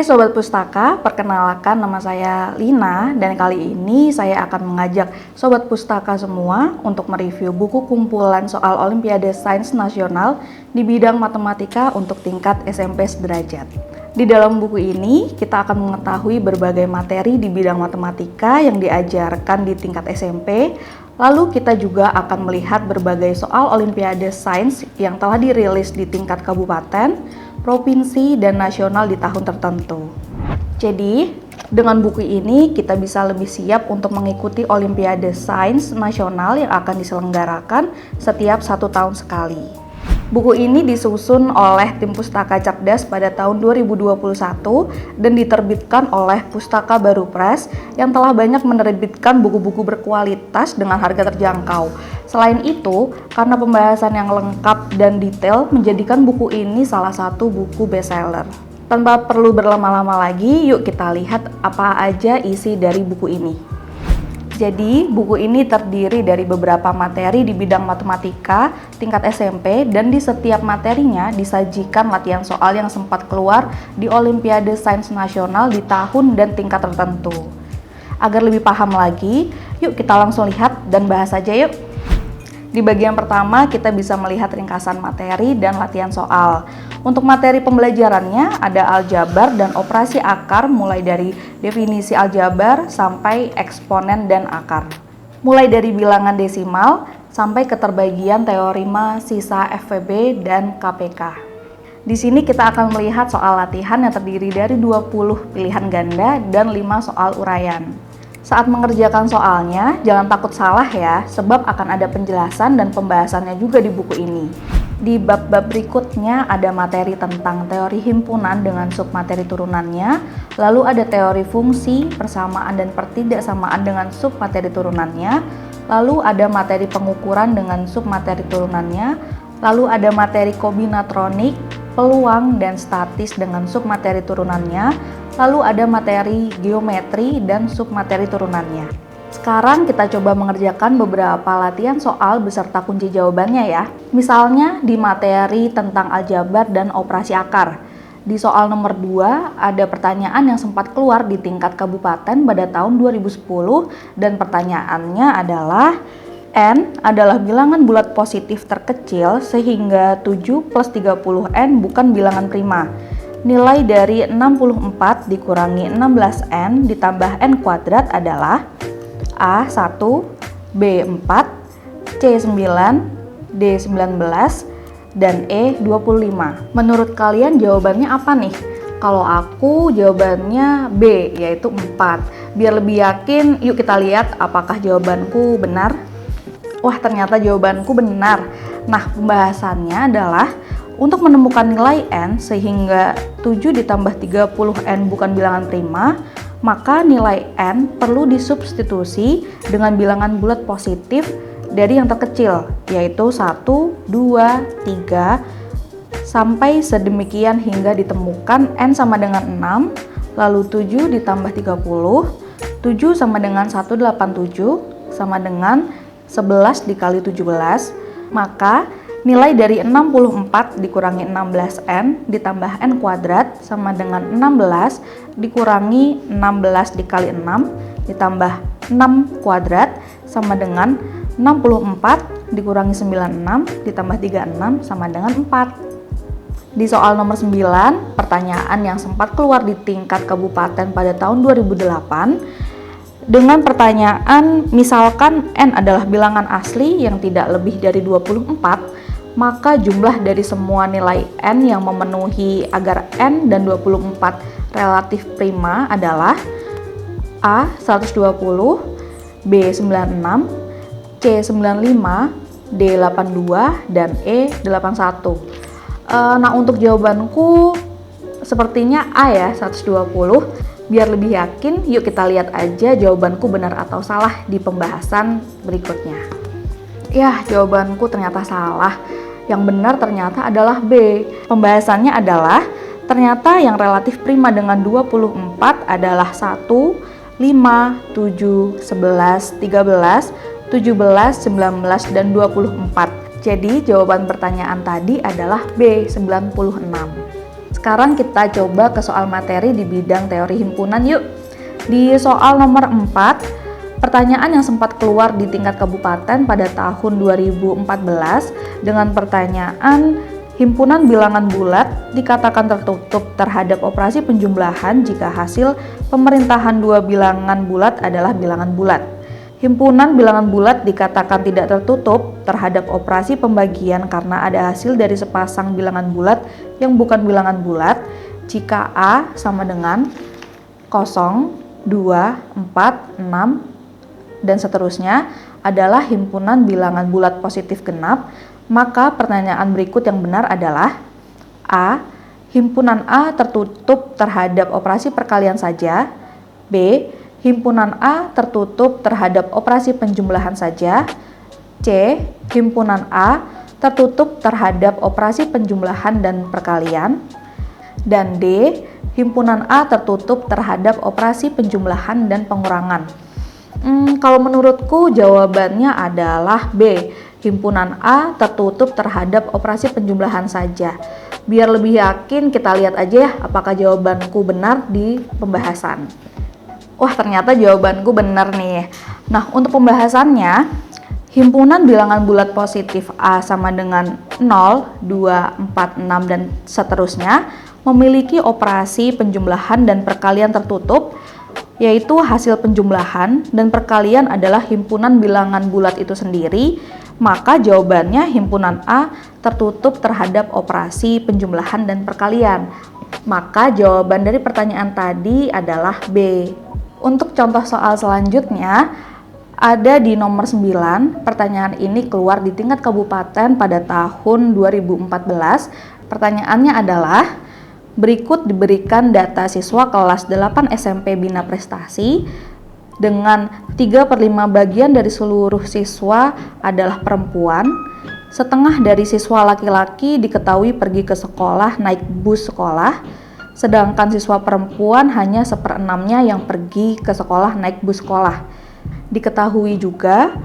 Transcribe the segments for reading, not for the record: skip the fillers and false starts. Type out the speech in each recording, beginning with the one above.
Hai Sobat Pustaka, perkenalkan nama saya Lina dan kali ini saya akan mengajak Sobat Pustaka semua untuk mereview buku kumpulan soal Olimpiade Sains Nasional di bidang matematika untuk tingkat SMP sederajat. Di dalam buku ini kita akan mengetahui berbagai materi di bidang matematika yang diajarkan di tingkat SMP. Lalu kita juga akan melihat berbagai soal Olimpiade Sains yang telah dirilis di tingkat kabupaten, provinsi, dan nasional di tahun tertentu. Jadi, dengan buku ini kita bisa lebih siap untuk mengikuti Olimpiade Sains Nasional yang akan diselenggarakan setiap 1 tahun sekali. Buku ini disusun oleh tim Pustaka Cerdas pada tahun 2021 dan diterbitkan oleh Pustaka Baru Press yang telah banyak menerbitkan buku-buku berkualitas dengan harga terjangkau. Selain itu, karena pembahasan yang lengkap dan detail menjadikan buku ini salah satu buku bestseller. Tanpa perlu berlama-lama lagi, yuk kita lihat apa aja isi dari buku ini. Jadi, buku ini terdiri dari beberapa materi di bidang matematika tingkat SMP dan di setiap materinya disajikan latihan soal yang sempat keluar di Olimpiade Sains Nasional di tahun dan tingkat tertentu. Agar lebih paham lagi, yuk kita langsung lihat dan bahas aja yuk. Di bagian pertama kita bisa melihat ringkasan materi dan latihan soal. Untuk materi pembelajarannya ada aljabar dan operasi akar mulai dari definisi aljabar sampai eksponen dan akar. Mulai dari bilangan desimal sampai keterbagian teorema sisa FVB dan KPK. Di sini kita akan melihat soal latihan yang terdiri dari 20 pilihan ganda dan 5 soal uraian. Saat mengerjakan soalnya, jangan takut salah ya, sebab akan ada penjelasan dan pembahasannya juga di buku ini. Di bab-bab berikutnya ada materi tentang teori himpunan dengan submateri turunannya, lalu ada teori fungsi, persamaan dan pertidaksamaan dengan submateri turunannya, lalu ada materi pengukuran dengan submateri turunannya, lalu ada materi kombinatronik, peluang dan statis dengan submateri turunannya, lalu ada materi geometri dan submateri turunannya. Sekarang kita coba mengerjakan beberapa latihan soal beserta kunci jawabannya ya. Misalnya di materi tentang aljabar dan operasi akar. Di soal nomor 2 ada pertanyaan yang sempat keluar di tingkat kabupaten pada tahun 2010 dan pertanyaannya adalah N adalah bilangan bulat positif terkecil sehingga 7 plus 30N bukan bilangan prima. Nilai dari 64 dikurangi 16N ditambah N kuadrat adalah A1, B4, C9, D19, dan E25. Menurut kalian jawabannya apa nih? Kalau aku jawabannya B, yaitu 4. Biar lebih yakin, yuk kita lihat apakah jawabanku benar. Wah, ternyata jawabanku benar. Nah, pembahasannya adalah untuk menemukan nilai N sehingga 7 ditambah 30N bukan bilangan prima, maka nilai N perlu disubstitusi dengan bilangan bulat positif dari yang terkecil, yaitu 1, 2, 3, sampai sedemikian hingga ditemukan N sama dengan 6, lalu 7 ditambah 30, 7 sama dengan 187, sama dengan 11 dikali 17, maka nilai dari 64 dikurangi 16N ditambah N kuadrat sama dengan 16 dikurangi 16 dikali 6 ditambah 6 kuadrat sama dengan 64 dikurangi 96 ditambah 36 sama dengan 4. Di soal nomor 9, pertanyaan yang sempat keluar di tingkat kabupaten pada tahun 2008 dengan pertanyaan misalkan N adalah bilangan asli yang tidak lebih dari 24, maka jumlah dari semua nilai N yang memenuhi agar N dan 24 relatif prima adalah A 120, B 96, C 95, D 82, dan E 81. Nah, untuk jawabanku sepertinya A ya, 120. Biar lebih yakin, yuk kita lihat aja jawabanku benar atau salah di pembahasan berikutnya. Ya, jawabanku ternyata salah. Yang benar ternyata adalah B. Pembahasannya adalah ternyata yang relatif prima dengan 24 adalah 1, 5, 7, 11, 13, 17, 19, dan 24. Jadi jawaban pertanyaan tadi adalah B, 96. Sekarang kita coba ke soal materi di bidang teori himpunan yuk. Di soal nomor 4, pertanyaan yang sempat keluar di tingkat kabupaten pada tahun 2014 dengan pertanyaan himpunan bilangan bulat dikatakan tertutup terhadap operasi penjumlahan jika hasil pemerintahan dua bilangan bulat adalah bilangan bulat. Himpunan bilangan bulat dikatakan tidak tertutup terhadap operasi pembagian karena ada hasil dari sepasang bilangan bulat yang bukan bilangan bulat jika A sama dengan 0, 2, 4, 6, dan seterusnya adalah himpunan bilangan bulat positif genap. Maka pertanyaan berikut yang benar adalah A. Himpunan A tertutup terhadap operasi perkalian saja. B. Himpunan A tertutup terhadap operasi penjumlahan saja. C. Himpunan A tertutup terhadap operasi penjumlahan dan perkalian. Dan D. Himpunan A tertutup terhadap operasi penjumlahan dan pengurangan. Kalau menurutku jawabannya adalah B. Himpunan A tertutup terhadap operasi penjumlahan saja. Biar lebih yakin, kita lihat aja ya apakah jawabanku benar di pembahasan. Wah, ternyata jawabanku benar nih. Nah, untuk pembahasannya, himpunan bilangan bulat positif A sama dengan 0, 2, 4, 6, dan seterusnya memiliki operasi penjumlahan dan perkalian tertutup, yaitu hasil penjumlahan dan perkalian adalah himpunan bilangan bulat itu sendiri. Maka jawabannya himpunan A tertutup terhadap operasi penjumlahan dan perkalian. Maka jawaban dari pertanyaan tadi adalah B. Untuk contoh soal selanjutnya, ada di nomor 9, pertanyaan ini keluar di tingkat kabupaten pada tahun 2014. Pertanyaannya adalah, berikut diberikan data siswa kelas 8 SMP Bina Prestasi dengan 3/5 bagian dari seluruh siswa adalah perempuan, setengah dari siswa laki-laki diketahui pergi ke sekolah naik bus sekolah, sedangkan siswa perempuan hanya 1/6-nya yang pergi ke sekolah naik bus sekolah. Diketahui juga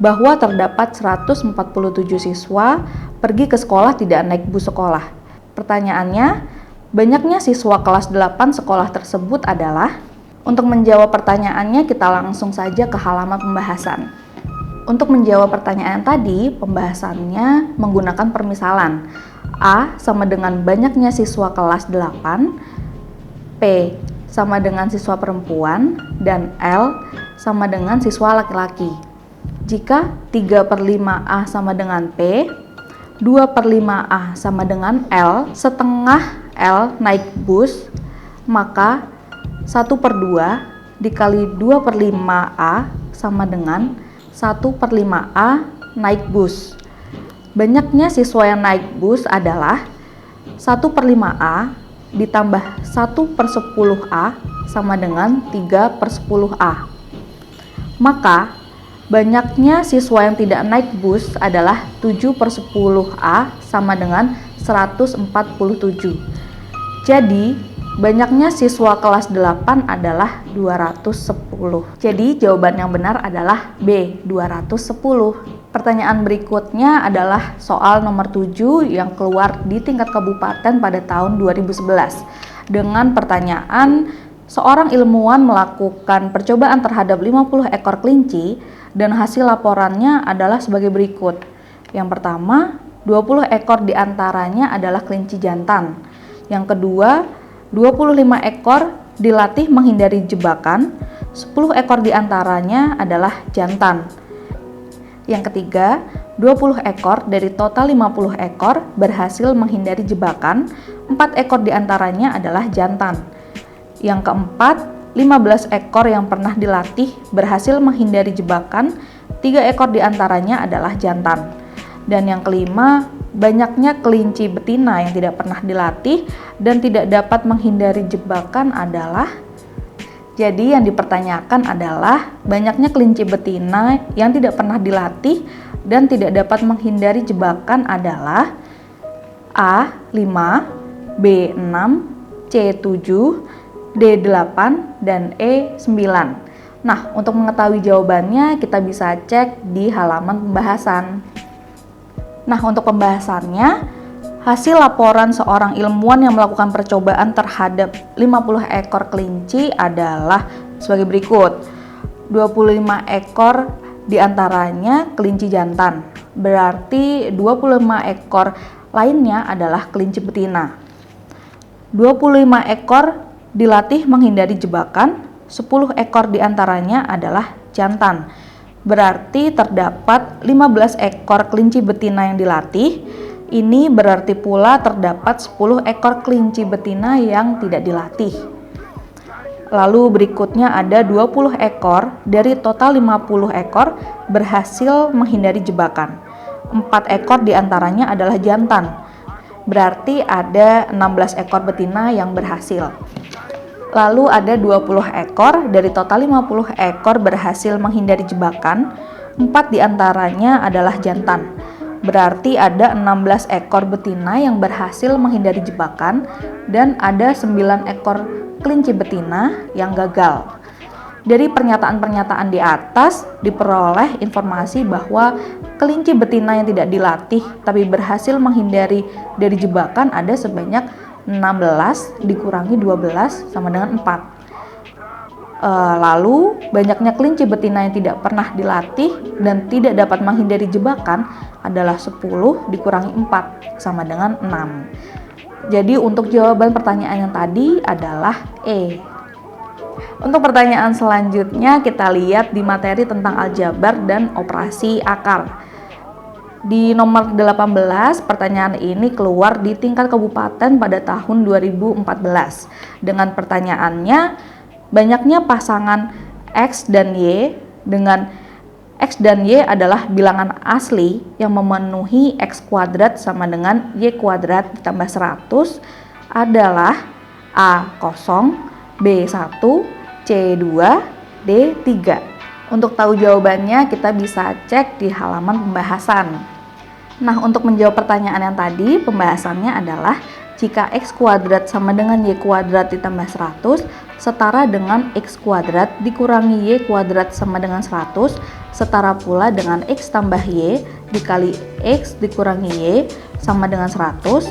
bahwa terdapat 147 siswa pergi ke sekolah tidak naik bus sekolah. Pertanyaannya, banyaknya siswa kelas 8 sekolah tersebut adalah. Untuk menjawab pertanyaannya, kita langsung saja ke halaman pembahasan. Untuk menjawab pertanyaan tadi, pembahasannya menggunakan permisalan. A sama dengan banyaknya siswa kelas 8, P sama dengan siswa perempuan, dan L sama dengan siswa laki-laki. Jika 3/5 A sama dengan P, 2/5 A sama dengan L, setengah L naik bus, maka 1/2 dikali 2/5 A sama dengan 1/5 A naik bus. Banyaknya siswa yang naik bus adalah 1/5 A ditambah 1/10 A sama dengan 3/10 A. Maka banyaknya siswa yang tidak naik bus adalah 7/10 A sama dengan 147. Jadi banyaknya siswa kelas 8 adalah 210. Jadi jawaban yang benar adalah B, 210. Pertanyaan berikutnya adalah soal nomor 7 yang keluar di tingkat kabupaten pada tahun 2011. Dengan pertanyaan, seorang ilmuwan melakukan percobaan terhadap 50 ekor kelinci dan hasil laporannya adalah sebagai berikut. Yang pertama, 20 ekor diantaranya adalah kelinci jantan. Yang kedua, 25 ekor dilatih menghindari jebakan, 10 ekor diantaranya adalah jantan. Yang ketiga, 20 ekor dari total 50 ekor berhasil menghindari jebakan, 4 ekor diantaranya adalah jantan. Yang keempat, 15 ekor yang pernah dilatih berhasil menghindari jebakan, 3 ekor diantaranya adalah jantan. Dan yang kelima, banyaknya kelinci betina yang tidak pernah dilatih dan tidak dapat menghindari jebakan adalah. Jadi yang dipertanyakan adalah banyaknya kelinci betina yang tidak pernah dilatih dan tidak dapat menghindari jebakan adalah A. 5, B. 6, C. 7, D. 8, dan E. 9. Nah, untuk mengetahui jawabannya kita bisa cek di halaman pembahasan. Nah, untuk pembahasannya, Hasil laporan seorang ilmuwan yang melakukan percobaan terhadap 50 ekor kelinci adalah sebagai berikut. 25 ekor diantaranya kelinci jantan, berarti 25 ekor lainnya adalah kelinci betina. 25 ekor dilatih menghindari jebakan, 10 ekor diantaranya adalah jantan. Berarti terdapat 15 ekor kelinci betina yang dilatih. Ini berarti pula terdapat 10 ekor kelinci betina yang tidak dilatih. Lalu berikutnya ada 20 ekor dari total 50 ekor berhasil menghindari jebakan. 4 ekor diantaranya adalah jantan. Berarti ada 16 ekor betina yang berhasil. Lalu ada 20 ekor dari total 50 ekor berhasil menghindari jebakan, 4 diantaranya adalah jantan. Berarti ada 16 ekor betina yang berhasil menghindari jebakan dan ada 9 ekor kelinci betina yang gagal. Dari pernyataan-pernyataan di atas diperoleh informasi bahwa kelinci betina yang tidak dilatih tapi berhasil menghindari dari jebakan ada sebanyak 16 dikurangi 12 sama dengan 4. Lalu banyaknya kelinci betina yang tidak pernah dilatih dan tidak dapat menghindari jebakan adalah 10 dikurangi 4 sama dengan 6. Jadi untuk jawaban pertanyaan yang tadi adalah E. Untuk pertanyaan selanjutnya kita lihat di materi tentang aljabar dan operasi akar. Di nomor 18, pertanyaan ini keluar di tingkat kabupaten pada tahun 2014. Dengan pertanyaannya, banyaknya pasangan X dan Y dengan X dan Y adalah bilangan asli yang memenuhi X kuadrat sama dengan Y kuadrat ditambah 100 adalah A0, B1, C2, D3. Untuk tahu jawabannya kita bisa cek di halaman pembahasan. Nah, untuk menjawab pertanyaan yang tadi, pembahasannya adalah jika X kuadrat sama dengan Y kuadrat ditambah 100 setara dengan X kuadrat dikurangi Y kuadrat sama dengan 100 setara pula dengan X tambah Y dikali X dikurangi Y sama dengan 100.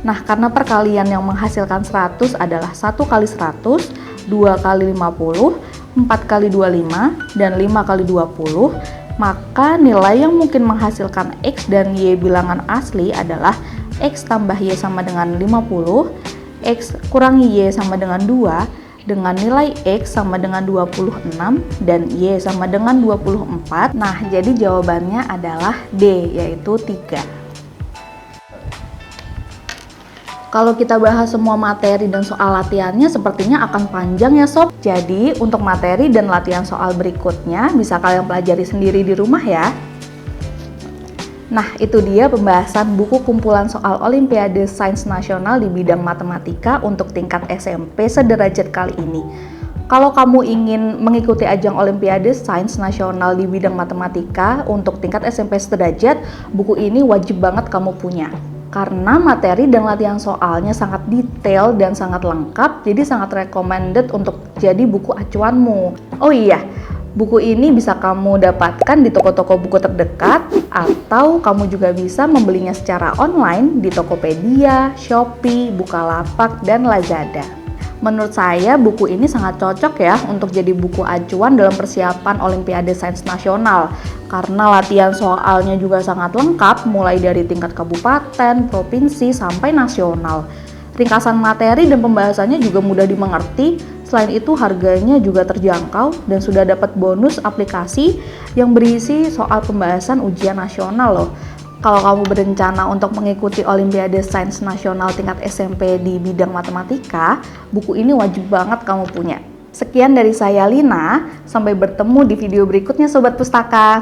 Nah, karena perkalian yang menghasilkan 100 adalah 1 kali 100, 2 kali 50, 4 kali 25, dan 5 kali 20, maka nilai yang mungkin menghasilkan X dan Y bilangan asli adalah X tambah Y sama dengan 50, X kurangi Y sama dengan 2, dengan nilai X sama dengan 26, dan Y sama dengan 24. Nah, jadi jawabannya adalah D, yaitu 3. Kalau kita bahas semua materi dan soal latihannya sepertinya akan panjang ya sob. Jadi untuk materi dan latihan soal berikutnya bisa kalian pelajari sendiri di rumah ya. Nah, itu dia pembahasan buku kumpulan soal Olimpiade Sains Nasional di bidang matematika untuk tingkat SMP sederajat kali ini. Kalau kamu ingin mengikuti ajang Olimpiade Sains Nasional di bidang matematika untuk tingkat SMP sederajat, buku ini wajib banget kamu punya. Karena materi dan latihan soalnya sangat detail dan sangat lengkap, jadi sangat recommended untuk jadi buku acuanmu. Oh iya, buku ini bisa kamu dapatkan di toko-toko buku terdekat, atau kamu juga bisa membelinya secara online di Tokopedia, Shopee, Bukalapak, dan Lazada. Menurut saya buku ini sangat cocok ya untuk jadi buku acuan dalam persiapan Olimpiade Sains Nasional karena latihan soalnya juga sangat lengkap mulai dari tingkat kabupaten, provinsi, sampai nasional. Ringkasan materi dan pembahasannya juga mudah dimengerti, selain itu harganya juga terjangkau dan sudah dapat bonus aplikasi yang berisi soal pembahasan ujian nasional loh. Kalau kamu berencana untuk mengikuti Olimpiade Sains Nasional tingkat SMP di bidang matematika, buku ini wajib banget kamu punya. Sekian dari saya Lina, sampai bertemu di video berikutnya Sobat Pustaka.